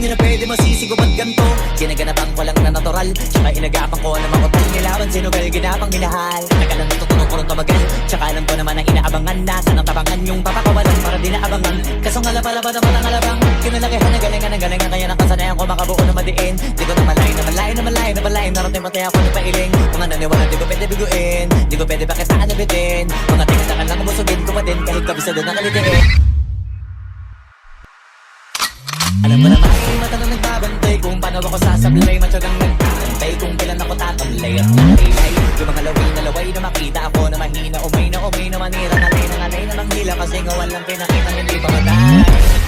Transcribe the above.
nyo na pwede masisigo pag ganto. Ginaganapan ko lang na natural, tsaka inagapan ko na makutal. Nilaban sinugal, ginapang minahal. Nagalan natutunan ko rin tumagal, tsaka alam ko naman ang inaabangan. Nasa ng tabangan yung papakawalan para di naabangan. Kaso nga lapalaban naman ang alabang, kinalakihan na galingan ng galingan. Kaya nakasanayan ko makabuo na madiin. Di ko na malayo na malayo na malayo na malayo. Narating matay ako ng pailing. Mga naniwala di ko pwede biguin, di ko pwede pakitaan na bitin. Mga tingin lang umusugin ko pa din kahit kabisado na kalitiin. Alam ko naman ay mata na nagbabantay kung paano ako sasablay. Matyagang nagtantay kung kailan ako tatamlay at nailay. Yung mga laway na makita ako na mahina. Umay na manira, ngalay na manghila. Kasi nga walang pinakita hindi pa matay.